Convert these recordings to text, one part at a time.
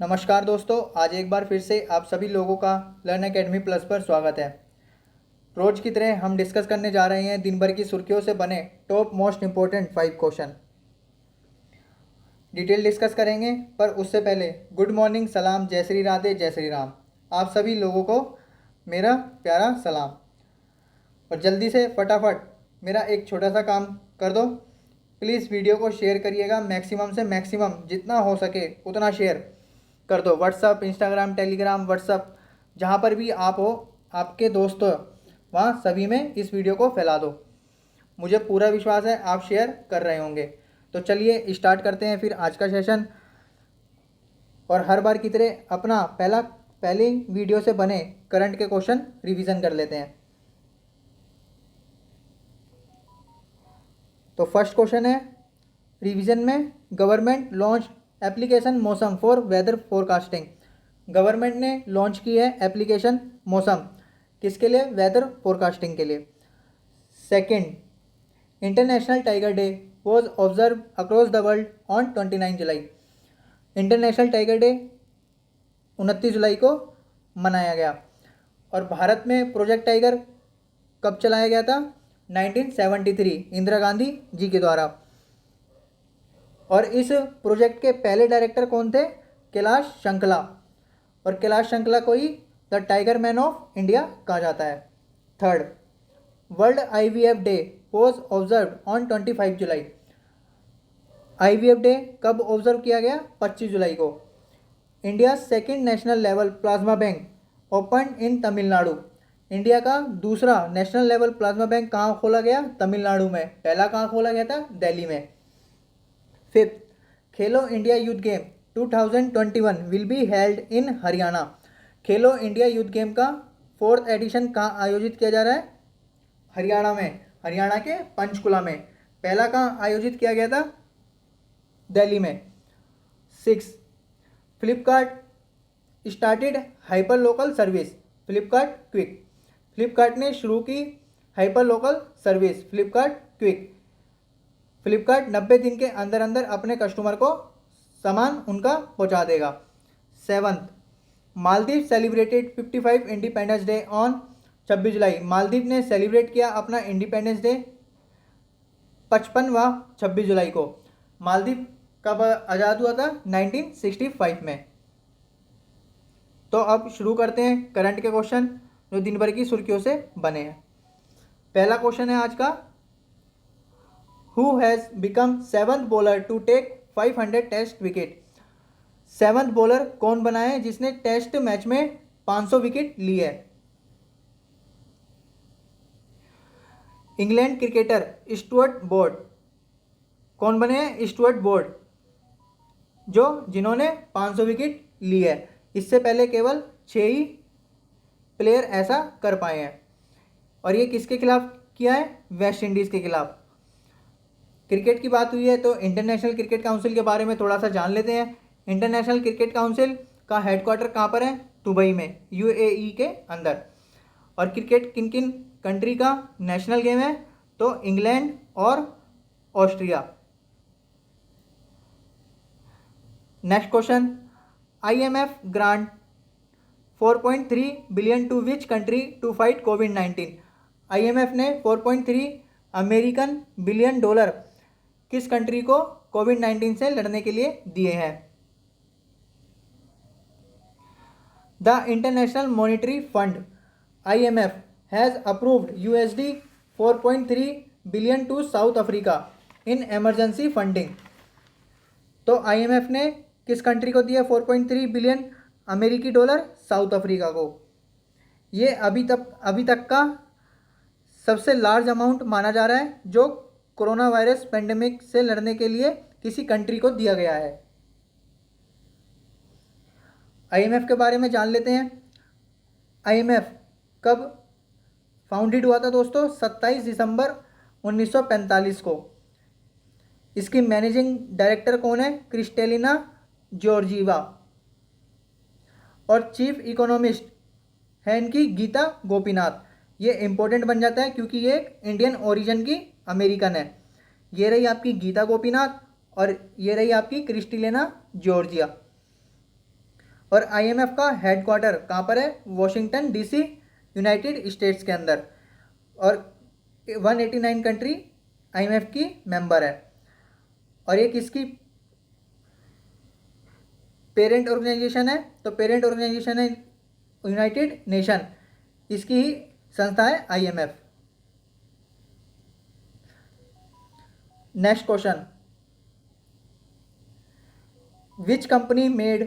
नमस्कार दोस्तों, आज एक बार फिर से आप सभी लोगों का लर्न एकेडमी प्लस पर स्वागत है। रोज की तरह हम डिस्कस करने जा रहे हैं दिन भर की सुर्खियों से बने top most important 5 question. Detail discuss करेंगे, पर उससे पहले गुड मॉर्निंग, सलाम, जय श्री राधे, जय श्री राम। आप सभी लोगों को मेरा प्यारा सलाम। और जल्दी से फटाफट मेरा एक छोटा सा काम कर दो। प्लीज़ वीडियो को शेयर करिएगा, मैक्सिमम से मैक्सिमम जितना हो सके उतना शेयर कर दो। व्हाट्सअप, इंस्टाग्राम, टेलीग्राम, व्हाट्सअप, जहाँ पर भी आप हो, आपके दोस्त वहाँ सभी में इस वीडियो को फैला दो। मुझे पूरा विश्वास है आप शेयर कर रहे होंगे। तो चलिए स्टार्ट करते हैं फिर आज का सेशन। और हर बार की तरह अपना पहले वीडियो से बने करंट के क्वेश्चन रिवीजन कर लेते हैं। तो फर्स्ट क्वेश्चन है, रिवीजन में गवर्नमेंट लॉन्च एप्लीकेशन मौसम फॉर वेदर फोरकास्टिंग। गवर्नमेंट ने लॉन्च की है एप्लीकेशन मौसम, किसके लिए? वेदर फोरकास्टिंग के लिए। Second, international tiger day was observe across the world on 29 July. International tiger day 29 जुलाई को मनाया गया। और भारत में प्रोजेक्ट टाइगर कब चलाया गया था? 1973 इंदिरा गांधी जी के द्वारा। और इस प्रोजेक्ट के पहले डायरेक्टर कौन थे? कैलाश शंकला। और कैलाश शंकला को ही the tiger man of India कहा जाता है। Third, world IVF day was observe on 25 July. IVF day कब ऑब्जर्व किया गया? 25 जुलाई को। India second national level plasma bank open in Tamil Nadu. India का दूसरा नेशनल लेवल प्लाज्मा बैंक कहाँ खोला गया? तमिलनाडु में। पहला कहाँ खोला गया था? दिल्ली में। Fifth, Khelo India youth game 2021 will be held in Haryana. Khelo India youth game का 4th एडिशन कहाँ आयोजित किया जा रहा है? हरियाणा में, हरियाणा के पंचकुला में। पहला कहाँ आयोजित किया गया था? दिल्ली में। 6, Flipkart started hyper local service Flipkart quick. Flipkart ने शुरू की hyper local service Flipkart quick. Flipkart 90 दिन के अंदर अंदर अपने कस्टमर को सामान उनका पहुंचा देगा। 7th, Maldives celebrated 55 independence day on 26 जुलाई। मालदीव ने सेलिब्रेट किया अपना इंडिपेंडेंस डे 55वां 26 जुलाई को। मालदीव कब आज़ाद हुआ था? 1965 में। तो अब शुरू करते हैं करंट के क्वेश्चन जो दिन भर की सुर्खियों से बने हैं। पहला क्वेश्चन है आज का, who has become 7th bowler to take 500 test wicket. 7th bowler कौन बना है जिसने टेस्ट मैच में 500 विकेट ली है? England cricketer Stuart Broad. कौन बने हैं? स्टुअर्ट ब्रॉड, जिन्होंने 500 विकेट ली है। इससे पहले केवल 6 ही प्लेयर ऐसा कर पाए हैं। और ये किसके खिलाफ किया है? वेस्ट इंडीज़ के खिलाफ। क्रिकेट की बात हुई है तो इंटरनेशनल क्रिकेट काउंसिल के बारे में थोड़ा सा जान लेते हैं। इंटरनेशनल क्रिकेट काउंसिल का हेडक्वार्टर कहाँ पर है? दुबई में, यूएई के अंदर। और क्रिकेट किन किन कंट्री का नेशनल गेम है? तो इंग्लैंड और Austria. Next question, IMF grant 4.3 billion to which country to fight Covid. IMF ने 4.3 अमेरिकन बिलियन डॉलर किस कंट्री को कोविड-19 से लड़ने के लिए दिए हैं? The International Monetary Fund IMF has approved USD 4.3 billion to South Africa in emergency funding. तो IMF ने किस कंट्री को दिया 4.3 बिलियन अमेरिकी डॉलर? साउथ अफ्रीका को। ये अभी तक का सबसे लार्ज अमाउंट माना जा रहा है जो कोरोना वायरस पेंडेमिक से लड़ने के लिए किसी कंट्री को दिया गया है। IMF के बारे में जान लेते हैं। IMF कब फाउंडेड हुआ था दोस्तों? 27 दिसंबर 1945 को। इसकी मैनेजिंग डायरेक्टर कौन है? Kristalina Georgieva. और चीफ इकोनॉमिस्ट है इनकी गीता गोपीनाथ। ये इंपॉर्टेंट बन जाता है क्योंकि ये एक इंडियन ओरिजिन की अमेरिकन है। ये रही आपकी गीता गोपीनाथ और ये रही आपकी क्रिस्टेलिना जॉर्जिया। और आईएमएफ का हेडक्वार्टर कहाँ पर है? वॉशिंगटन डीसी, यूनाइटेड स्टेट्स के अंदर। और 189 कंट्री आईएमएफ की मेंबर है। और ये किसकी पेरेंट ऑर्गेनाइजेशन है? तो पेरेंट ऑर्गेनाइजेशन है यूनाइटेड नेशन, इसकी ही संस्था है IMF. Next question, which company made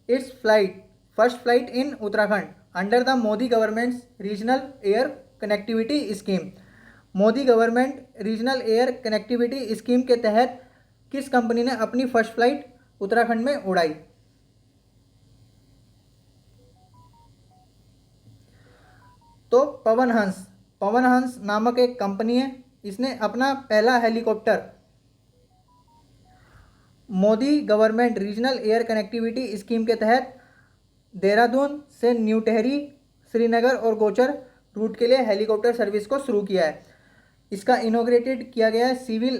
it's first flight in Uttarakhand under the Modi governments regional air connectivity scheme? Modi government regional air connectivity scheme के तहत किस कंपनी ने अपनी फर्स्ट फ्लाइट उत्तराखंड में उड़ाई? तो पवन हंस नामक एक कंपनी है, इसने अपना पहला helicopter Modi government regional air connectivity scheme के तहत देहरादून से न्यू टेहरी, श्रीनगर और गोचर रूट के लिए हेलीकॉप्टर सर्विस को शुरू किया है। इसका इनॉग्रेटेड किया गया है civil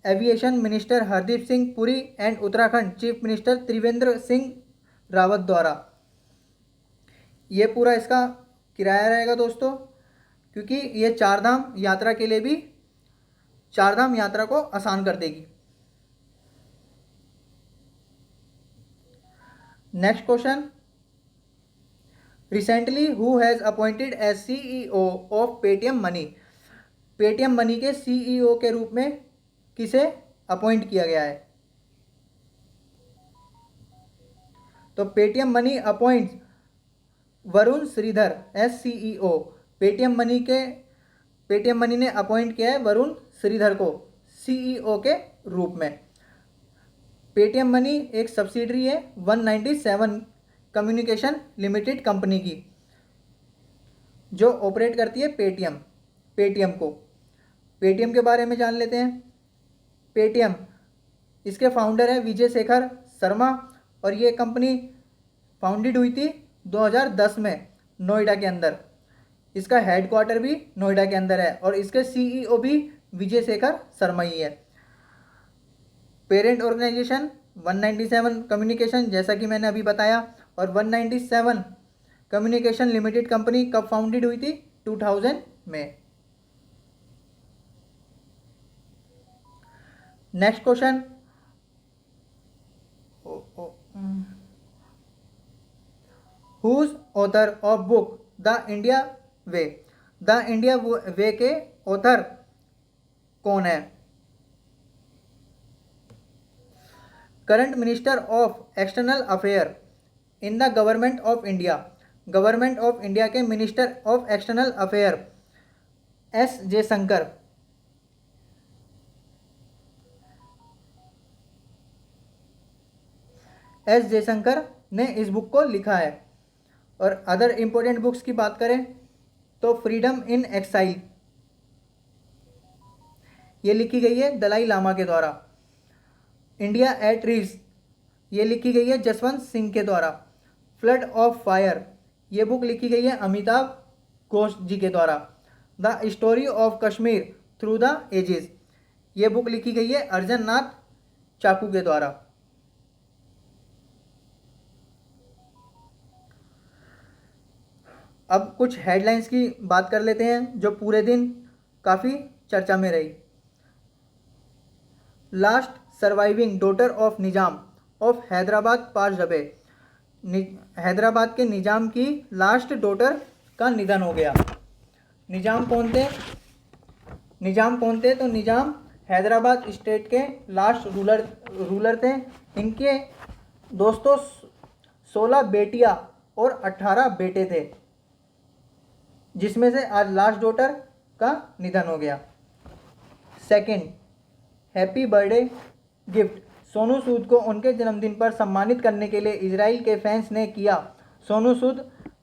aviation minister Hardeep Singh Puri and Uttarakhand chief minister Trivendra Singh Rawat द्वारा। ये पूरा इसका किराया रहेगा दोस्तों, क्योंकि ये चारधाम यात्रा के लिए भी चारधाम यात्रा को आसान कर देगी। Next question, recently who has appointed as CEO of Paytm money? Paytm money के सीईओ के रूप में किसे अपॉइंट किया गया है? तो Paytm money appoints Varun Shridhar as CEO. Paytm money ने अपॉइंट किया है वरुण श्रीधर को सीईओ के रूप में। पेटीएम मनी एक सब्सिडरी है 197 कम्युनिकेशन लिमिटेड कंपनी की, जो ऑपरेट करती है पेटीएम को। पेटीएम के बारे में जान लेते हैं। पेटीएम, इसके फाउंडर है विजय शेखर शर्मा, और ये कंपनी फाउंडेड हुई थी 2010 में नोएडा के अंदर। इसका हेडक्वार्टर भी नोएडा के अंदर है और इसके सीईओ भी विजय शेखर शर्मा ही है। पेरेंट ऑर्गेनाइजेशन 197 कम्युनिकेशन, जैसा कि मैंने अभी बताया, और 197 कम्युनिकेशन लिमिटेड कंपनी कब फाउंडेड हुई थी? 2000 में। Next question, whose author of book the India way? The India way के ऑथर कौन है? Current minister of external affair in the government of India. Government of India के minister of external affair S Jaishankar. S Jaishankar ने इस book को लिखा है। और अदर इंपॉर्टेंट बुक्स की बात करें तो फ्रीडम इन एक्साइल, ये लिखी गई है दलाई लामा के द्वारा। इंडिया एट रिस्क, ये लिखी गई है जसवंत सिंह के द्वारा। फ्लड ऑफ फायर, ये बुक लिखी गई है अमिताभ घोष जी के द्वारा। The story of Kashmir through the ages, ये बुक लिखी गई है अर्जन नाथ चाकू के द्वारा। अब कुछ हेडलाइंस की बात कर लेते हैं जो पूरे दिन काफ़ी चर्चा में रही। Last surviving daughter of Nizam of Hyderabad pass away. Hyderabad के निजाम की लास्ट डॉटर का निधन हो गया। निजाम कौन थे? तो निजाम हैदराबाद स्टेट के लास्ट रूलर थे। इनके दोस्तों 16 बेटियां और 18 बेटे थे, जिसमें से आज लास्ट डॉटर का निधन हो गया। Second, happy birthday gift. Sonu Sood को उनके जन्मदिन पर सम्मानित करने के लिए इजराइल के फैंस ने किया सोनू सूद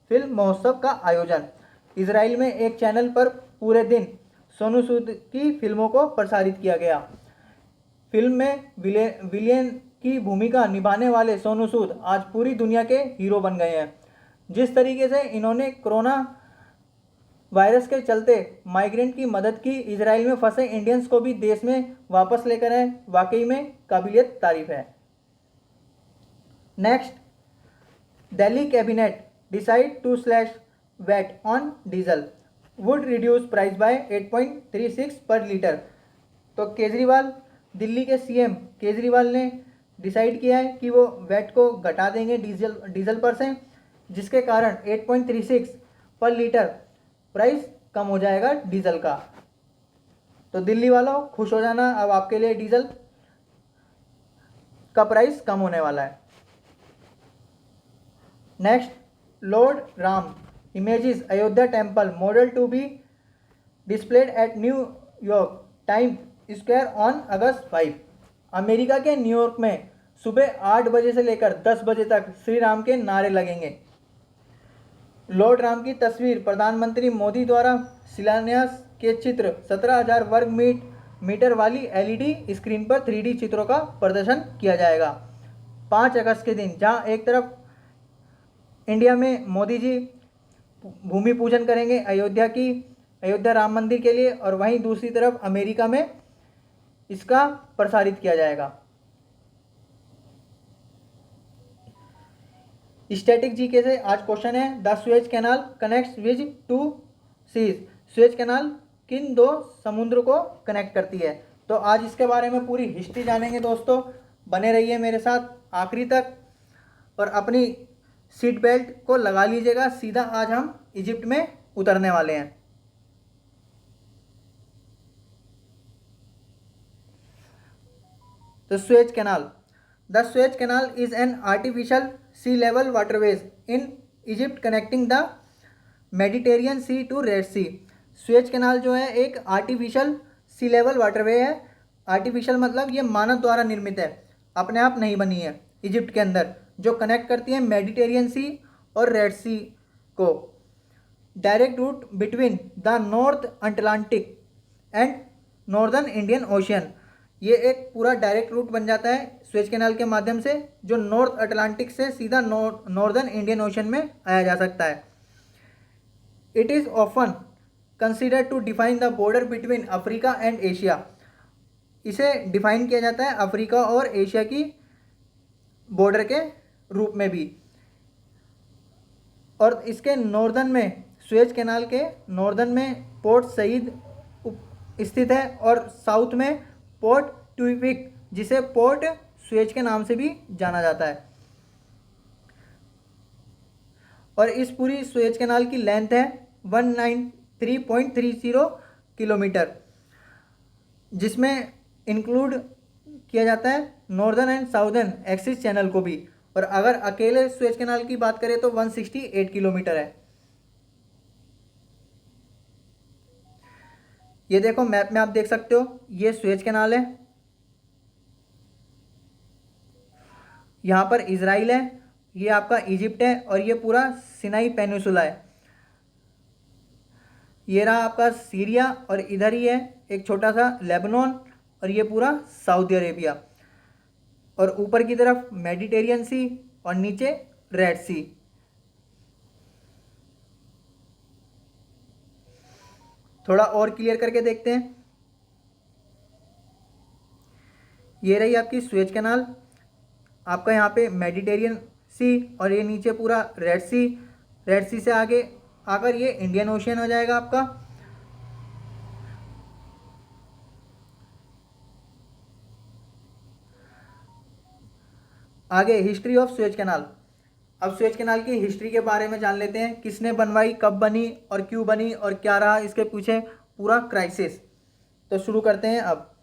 फिल्म महोत्सव का आयोजन। इजराइल में एक चैनल पर पूरे दिन सोनू सूद की फिल्मों को प्रसारित किया गया। फिल्म में विलेन की भूमिका निभाने वाले सोनू सूद आज पूरी दुनिया के हीरो बन गए हैं। जिस तरीके से इन्होंने कोरोना वायरस के चलते माइग्रेंट की मदद की, इजराइल में फंसे इंडियंस को भी देश में वापस लेकर आए, वाकई में काबिलियत तारीफ है। Next, Delhi cabinet decide to slash VAT on diesel would reduce price by 8.36 per litre. तो केजरीवाल, दिल्ली के सीएम केजरीवाल ने डिसाइड किया है कि वो वैट को घटा देंगे डीजल पर से, जिसके कारण 8.36 पर लीटर प्राइस कम हो जाएगा डीजल का। तो दिल्ली वालों खुश हो जाना, अब आपके लिए डीजल का प्राइस कम होने वाला है। Next, lord Ram images Ayodhya temple model to be displayed at New York Time Square on August 5। America के न्यूयॉर्क में सुबह 8 बजे से लेकर 10 बजे तक श्री राम के नारे लगेंगे। लॉर्ड राम की तस्वीर प्रधानमंत्री मोदी द्वारा शिलान्यास के चित्र 17,000 वर्ग मीटर वाली एलईडी स्क्रीन पर 3D चित्रों का प्रदर्शन किया जाएगा 5 अगस्त के दिन, जहां एक तरफ इंडिया में मोदी जी भूमि पूजन करेंगे अयोध्या राम मंदिर के लिए, और वहीं दूसरी तरफ अमेरिका में इसका प्रसारित किया जाएगा। स्टैटिक जीके से आज क्वेश्चन है, the Suez Canal connects which two seas. Suez Canal किन दो समुद्र को कनेक्ट करती है? तो आज इसके बारे में पूरी हिस्ट्री जानेंगे दोस्तों, बने रहिए मेरे साथ आखिरी तक और अपनी सीट बेल्ट को लगा लीजिएगा। सीधा आज हम इजिप्ट में उतरने वाले हैं। तो Suez Canal, the Suez Canal is an artificial sea level waterways in Egypt connecting the Mediterranean Sea to Red Sea. Suez Canal जो है एक आर्टिफिशियल सी लेवल वाटरवे है। आर्टिफिशियल मतलब ये मानव द्वारा निर्मित है, अपने आप नहीं बनी है। इजिप्ट के अंदर जो कनेक्ट करती है मेडिटेरियन सी और रेड सी को। Direct route between the north Atlantic and northern Indian ocean. ये एक पूरा डायरेक्ट रूट बन जाता है सुएज कैनाल के माध्यम से, जो नॉर्थ अटलांटिक से सीधा नॉर्दर्न इंडियन ओशन में आया जा सकता है। It is often considered to define the border between Africa and Asia. इसे डिफाइन किया जाता है अफ्रीका और एशिया की बॉर्डर के रूप में भी। और इसके नॉर्दर्न में, सुएज कैनाल के नॉर्दर्न में पोर्ट सईद स्थित है और साउथ में पोर्ट ट्यूफिक, जिसे पोर्ट सुएज के नाम से भी जाना जाता है। और इस पूरी सुएज कैनाल की लेंथ है 193.30 किलोमीटर, जिसमें इंक्लूड किया जाता है northern and southern axis channel को भी। और अगर अकेले सुएज कैनाल की बात करें तो 168 किलोमीटर है। ये देखो मैप में आप देख सकते हो, ये सुएज कैनाल है, यहाँ पर इजराइल है, ये आपका इजिप्ट है और ये पूरा सिनाई पेनिनसुला है। ये रहा आपका सीरिया और इधर ही है एक छोटा सा लेबनान और ये पूरा सऊदी अरेबिया। और ऊपर की तरफ मेडिटेरियन सी और नीचे रेड सी। थोड़ा और क्लियर करके देखते हैं। ये रही आपकी सुएज कैनाल, आपका यहाँ पे मेडिटेरियन सी और ये नीचे पूरा रेड सी। रेड सी से आगे आकर ये इंडियन ओशियन हो जाएगा आपका। आगे हिस्ट्री ऑफ सुएज कैनाल। अब सुएज कैनाल की हिस्ट्री के बारे में जान लेते हैं, किसने बनवाई, कब बनी और क्यों बनी और क्या रहा इसके पीछे पूरा क्राइसिस। तो शुरू करते हैं अब।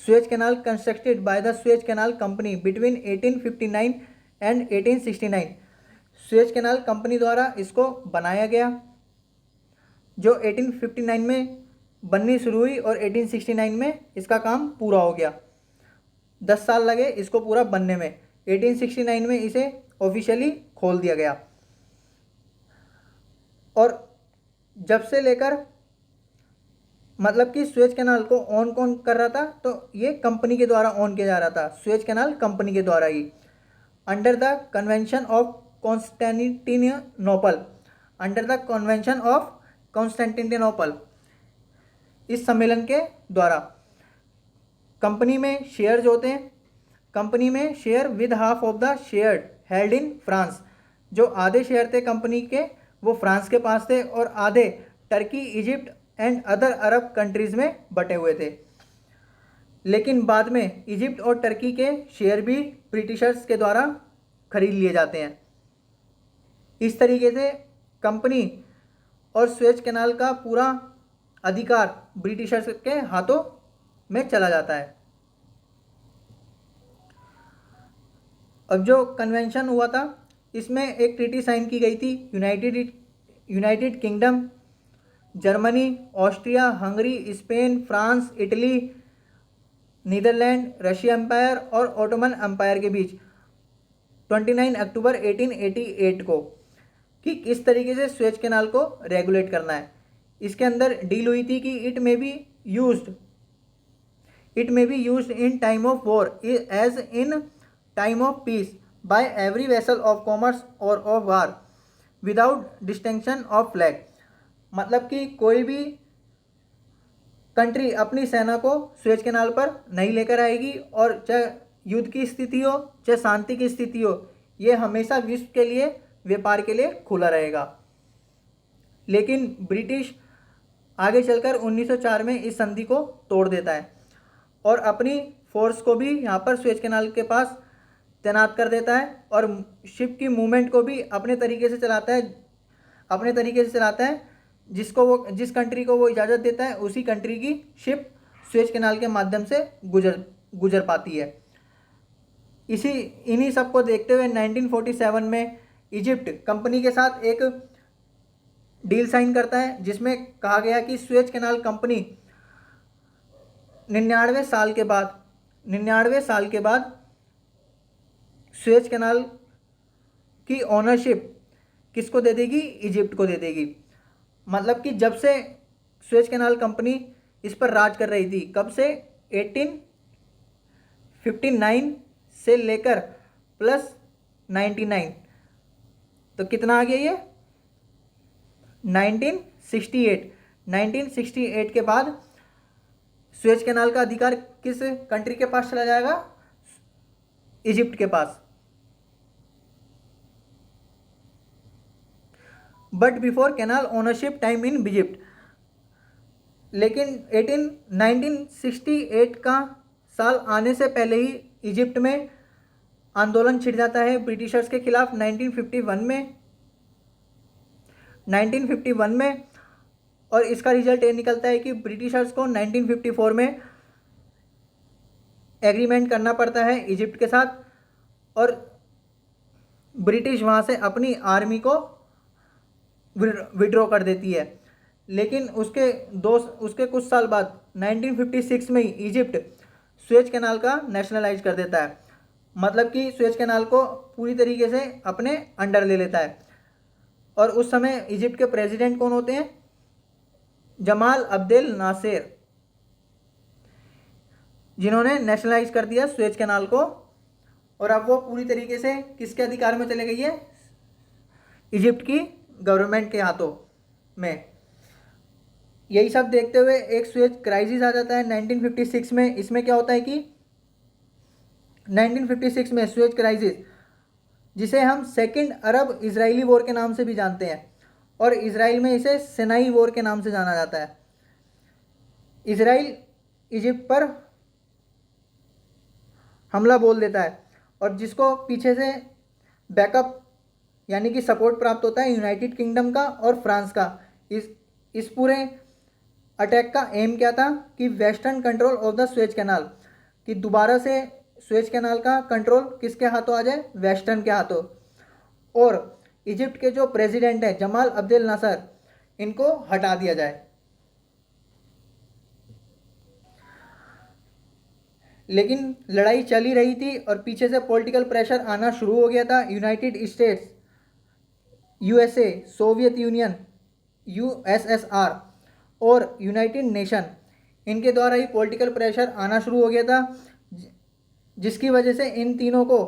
Suez canal constructed by the Suez canal company between 1859 and 1869। Suez canal company द्वारा इसको बनाया गया, जो 1859 में बननी शुरू हुई और 1869 में इसका काम पूरा हो गया। 10 साल लगे इसको पूरा बनने में। 1869 में इसे ऑफिशियली खोल दिया गया। और जब से लेकर मतलब कि सुएज कैनाल को ऑन कौन कर रहा था, तो ये कंपनी के द्वारा ऑन किया जा रहा था, सुएज कैनाल कंपनी के द्वारा ही। Under the convention of Constantinople, under the convention of Constantinople, इस सम्मेलन के द्वारा कंपनी में शेयर्स होते हैं। कंपनी में share with half of the share held in France. जो आधे शेयर थे कंपनी के वो फ्रांस के पास थे और आधे Turkey, Egypt and other Arab countries में बटे हुए थे। लेकिन बाद में इजिप्ट और टर्की के शेयर भी ब्रिटिशर्स के द्वारा खरीद लिए जाते हैं। इस तरीके से कंपनी और स्वेज कैनाल का पूरा अधिकार ब्रिटिशर्स के हाथों में चला जाता है। अब जो कन्वेंशन हुआ था इसमें एक ट्रीटी साइन की गई थी United Kingdom, Germany, Austria, Hungary, Spain, France, Italy, Netherland, Russia empire और ओटोमन एम्पायर के बीच 29 अक्टूबर 1888 को कि किस तरीके से स्वेज कैनाल को रेगुलेट करना है। इसके अंदर डील हुई थी कि it may be used in time of war as in time of peace by every vessel of commerce or of war without distinction of flag. मतलब कि कोई भी कंट्री अपनी सेना को स्वेज कैनाल पर नहीं लेकर आएगी और चाहे युद्ध की स्थिति हो चाहे शांति की स्थिति हो, ये हमेशा विश्व के लिए व्यापार के लिए खुला रहेगा। लेकिन ब्रिटिश आगे चलकर 1904 में इस संधि को तोड़ देता है और अपनी फोर्स को भी यहाँ पर स्वेज कैनाल के पास तैनात कर देता है और शिप की मूवमेंट को भी अपने तरीके से चलाता है जिस कंट्री को वो इजाज़त देता है उसी कंट्री की शिप स्वेज कैनाल के माध्यम से गुजर पाती है। इन्हीं सब को देखते हुए 1947 में इजिप्ट कंपनी के साथ एक डील साइन करता है जिसमें कहा गया कि स्वेज कैनाल कंपनी 99 साल के बाद स्वेज कैनाल की ओनरशिप किसको दे देगी? इजिप्ट को दे देगी। मतलब कि जब से स्वेज कैनाल कंपनी इस पर राज कर रही थी, कब से? 1859 से लेकर प्लस 99, तो कितना आ गया ये? 1968 के बाद स्वेज कैनाल का अधिकार किस कंट्री के पास चला जाएगा? इजिप्ट के पास। But before canal ownership time in Egypt, लेकिन 1968 का साल आने से पहले ही इजिप्ट में आंदोलन छिड़ जाता है ब्रिटिशर्स के खिलाफ 1951 में और इसका रिजल्ट ये निकलता है कि ब्रिटिशर्स को 1954 में एग्रीमेंट करना पड़ता है इजिप्ट के साथ और ब्रिटिश वहाँ से अपनी आर्मी को विड्रॉ कर देती है। लेकिन उसके कुछ साल बाद 1956 में ही इजिप्ट स्वेज कैनाल का नेशनलाइज कर देता है। मतलब कि स्वेज कैनाल को पूरी तरीके से अपने अंडर ले लेता है। और उस समय इजिप्ट के प्रेसिडेंट कौन होते हैं? जमाल अब्देल नासिर, जिन्होंने नेशनलाइज कर दिया स्वेज कैनाल को। और अब वो पूरी तरीके से किसके अधिकार में चले गई है? इजिप्ट की गवर्नमेंट के हाथों में। यही सब देखते हुए एक स्वेज क्राइसिस आ जाता है 1956 में। इसमें क्या होता है कि 1956 में स्वेज क्राइसिस, जिसे हम सेकंड अरब इजरायली वॉर के नाम से भी जानते हैं और इजराइल में इसे सिनाई वॉर के नाम से जाना जाता है। इजराइल इजिप्ट पर हमला बोल देता है और जिसको पीछे से बैकअप यानी कि सपोर्ट प्राप्त होता है यूनाइटेड किंगडम का और फ्रांस का। इस पूरे अटैक का एम क्या था कि western control of the Suez canal, कि दोबारा से स्वेज कैनाल का कंट्रोल किसके हाथों आ जाए? वेस्टर्न के हाथों। और इजिप्ट के जो प्रेसिडेंट हैं जमाल अब्देल नासर, इनको हटा दिया जाए। लेकिन लड़ाई चल ही रही थी और पीछे से पॉलिटिकल प्रेशर आना शुरू हो गया था। United states, USA, Soviet union, USSR और यूनाइटेड नेशन, इनके द्वारा ही पॉलिटिकल प्रेशर आना शुरू हो गया था, जिसकी वजह से इन तीनों को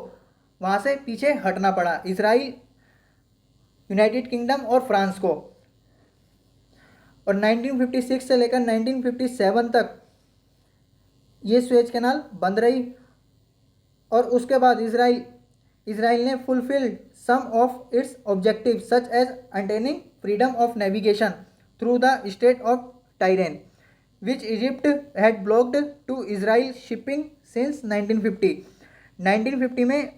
वहाँ से पीछे हटना पड़ा, इजराइल, यूनाइटेड किंगडम और फ्रांस को। और 1956 से लेकर 1957 तक ये स्वेज कैनाल बंद रही और उसके बाद इजराइल इसराइल ने fulfilled some of its objectives such as attaining freedom of navigation through the Strait of Tiran, which Egypt had blocked to Israel shipping since 1950. 1950 में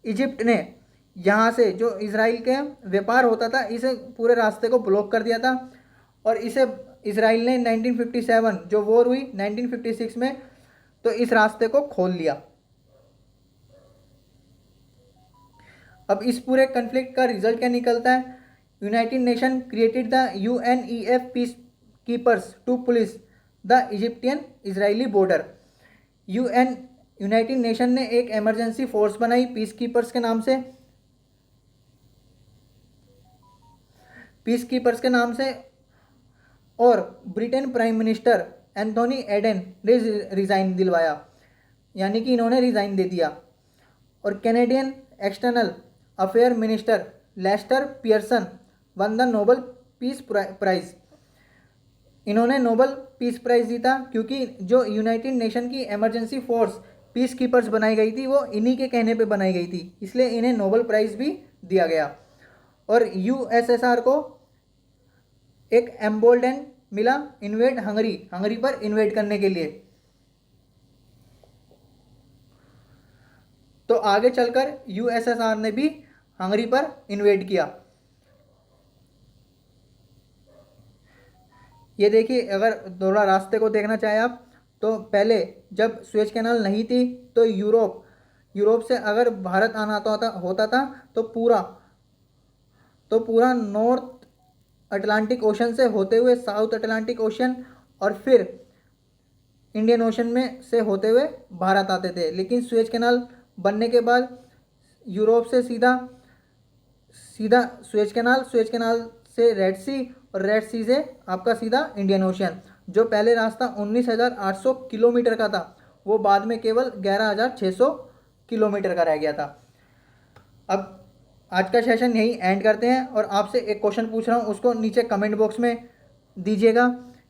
इजिप्ट ने यहाँ से जो इसराइल के व्यापार होता था इसे पूरे रास्ते को ब्लॉक कर दिया था और इसे इसराइल ने 1957 जो वॉर हुई 1956 में तो इस रास्ते को खोल लिया। अब इस पूरे कन्फ्लिक्ट का रिजल्ट क्या निकलता है? United Nation created the UNEF peace keepers to police the Egyptian Israeli border. United Nation ने एक इमरजेंसी फोर्स बनाई पीस कीपर्स के नाम से, और Britain prime minister Anthony Eden ने रिज़ाइन दिलवाया, यानी कि इन्होंने रिज़ाइन दे दिया। और Canadian external affair minister Lester Pearson won the Nobel Peace Prize. इन्होंने नोबल पीस प्राइज़ जीता क्योंकि जो यूनाइटेड नेशन की इमरजेंसी फोर्स पीस कीपर्स बनाई गई थी वो इन्हीं के कहने पे बनाई गई थी, इसलिए इन्हें नोबल प्राइज़ भी दिया गया। और USSR को एक एम्बोल्डन मिला इन्वेड हंगरी पर इन्वेड करने के लिए। तो आगे चलकर USSR ने भी हंगरी पर इन्वेड किया। ये देखिए, अगर थोड़ा रास्ते को देखना चाहें आप तो पहले जब सुएज कैनाल नहीं थी तो यूरोप से अगर भारत आना होता था तो पूरा नॉर्थ अटलांटिक ओशन से होते हुए साउथ अटलांटिक ओशन और फिर इंडियन ओशन में से होते हुए भारत आते थे। लेकिन सुएज कैनाल बनने के बाद यूरोप से सीधा सुएज कैनाल से रेड सी और रेड सी से आपका सीधा इंडियन ओशन। जो पहले रास्ता 19,800 किलोमीटर का था वो बाद में केवल 11,600 किलोमीटर का रह गया था। अब आज का सेशन यही एंड करते हैं और आपसे एक क्वेश्चन पूछ रहा हूँ, उसको नीचे कमेंट बॉक्स में दीजिएगा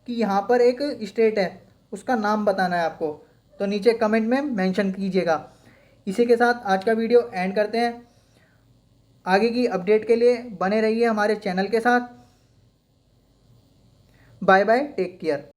कि यहाँ पर एक स्टेट है उसका नाम बताना है आपको, तो नीचे कमेंट में मेंशन कीजिएगा। इसी के साथ आज का वीडियो एंड करते हैं। आगे की अपडेट के लिए बने रहिए हमारे चैनल के साथ। Bye bye, take care.